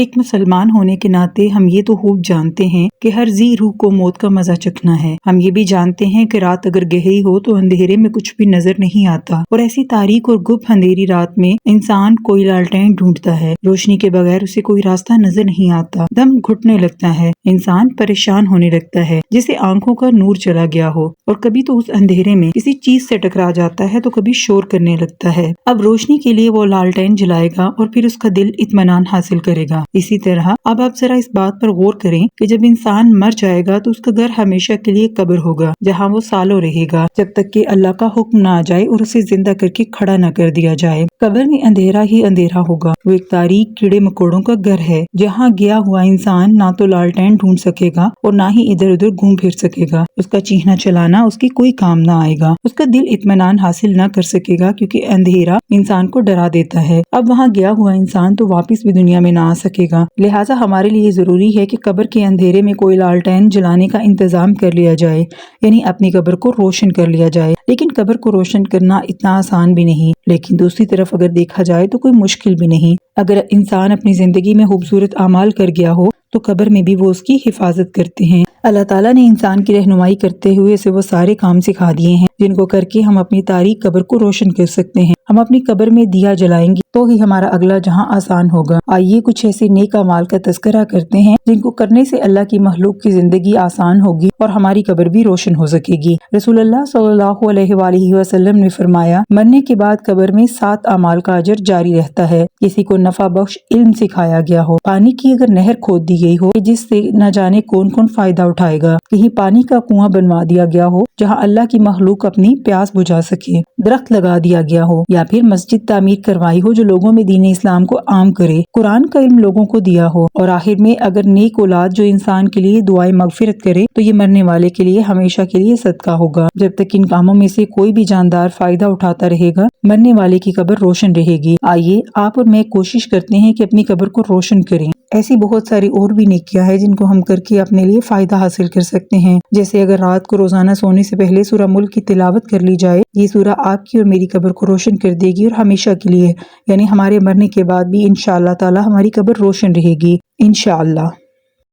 ایک مسلمان ہونے کے ناطے ہم یہ تو خوب جانتے ہیں کہ ہر ذی روح کو موت کا مزہ چکھنا ہے۔ ہم یہ بھی جانتے ہیں کہ رات اگر گہری ہو تو اندھیرے میں کچھ بھی نظر نہیں آتا، اور ایسی تاریک اور گپ اندھیری رات میں انسان کوئی لالٹین ڈھونڈتا ہے۔ روشنی کے بغیر اسے کوئی راستہ نظر نہیں آتا، دم گھٹنے لگتا ہے، انسان پریشان ہونے لگتا ہے جسے آنکھوں کا نور چلا گیا ہو، اور کبھی تو اس اندھیرے میں کسی چیز سے ٹکرا جاتا ہے تو کبھی شور کرنے لگتا ہے۔ اب روشنی کے لیے وہ لالٹین جلائے گا اور پھر اس کا دل اطمینان حاصل کرے گا۔ اسی طرح اب آپ ذرا اس بات پر غور کریں کہ جب انسان مر جائے گا تو اس کا گھر ہمیشہ کے لیے قبر ہوگا، جہاں وہ سالوں رہے گا جب تک کہ اللہ کا حکم نہ آ جائے اور اسے زندہ کر کے کھڑا نہ کر دیا جائے۔ قبر میں اندھیرا ہی اندھیرا ہوگا، وہ ایک تاریک کیڑے مکوڑوں کا گھر ہے جہاں گیا ہوا انسان نہ تو لالٹین ڈھونڈ سکے گا اور نہ ہی ادھر ادھر گھوم پھر سکے گا۔ اس کا چیخنا چلانا اس کی کوئی کام نہ آئے گا، اس کا دل اطمینان حاصل نہ کر سکے گا کیونکہ اندھیرا انسان کو ڈرا دیتا ہے۔ اب وہاں گیا ہوا انسان تو واپس بھی دنیا میں نہ آ سکے گا، لہٰذا ہمارے لیے ضروری ہے کہ قبر کے اندھیرے میں کوئی لالٹین جلانے کا انتظام کر لیا جائے، یعنی اپنی قبر کو روشن کر لیا جائے۔ لیکن قبر کو روشن کرنا اتنا آسان بھی نہیں، لیکن دوسری طرف اگر دیکھا جائے تو کوئی مشکل بھی نہیں۔ اگر انسان اپنی زندگی میں خوبصورت اعمال کر گیا ہو تو قبر میں بھی وہ اس کی حفاظت کرتے ہیں۔ اللہ تعالیٰ نے انسان کی رہنمائی کرتے ہوئے اسے وہ سارے کام سکھا دیے ہیں جن کو کر کے ہم اپنی تاریک قبر کو روشن کر سکتے ہیں۔ ہم اپنی قبر میں دیا جلائیں گے تو ہی ہمارا اگلا جہاں آسان ہوگا۔ آئیے کچھ ایسے نیک اعمال کا تذکرہ کرتے ہیں جن کو کرنے سے اللہ کی مخلوق کی زندگی آسان ہوگی اور ہماری قبر بھی روشن ہو سکے گی۔ رسول اللہ صلی اللہ علیہ وآلہ وسلم نے فرمایا، مرنے کے بعد قبر میں 7 اعمال کا اجر جاری رہتا ہے۔ کسی کو نفع بخش علم سکھایا گیا ہو، پانی کی اگر نہر کھود دی گئی ہو جس سے نہ جانے کون کون فائدہ اٹھائے گا، کہیں پانی کا کنواں بنوا دیا گیا ہو جہاں اللہ کی مخلوق اپنی پیاس بجھا سکے، درخت لگا دیا گیا ہو، یا پھر مسجد تعمیر کروائی ہو جو لوگوں میں دین اسلام کو عام کرے، قرآن کا علم لوگوں کو دیا ہو، اور آخر میں اگر نیک اولاد جو انسان کے لیے دعائیں مغفرت کرے تو یہ مرنے والے کے لیے ہمیشہ کے لیے صدقہ ہوگا۔ جب تک ان کاموں میں سے کوئی بھی جاندار فائدہ اٹھاتا رہے گا، مرنے والے کی قبر روشن رہے گی۔ آئیے آپ اور میں کوشش کرتے ہیں کہ اپنی قبر کو روشن کریں۔ ایسی بہت ساری اور بھی نیکیاں ہیں جن کو ہم کر کے اپنے لیے فائدہ حاصل کر سکتے ہیں، جیسے اگر رات کو روزانہ سونے سے پہلے سورہ ملک کی تلاوت کر لی جائے، یہ سورہ آپ کی اور میری قبر کو روشن کر دے گی اور ہمیشہ کے لیے، یعنی ہمارے مرنے کے بعد بھی انشاءاللہ تعالی ہماری قبر روشن رہے گی انشاءاللہ۔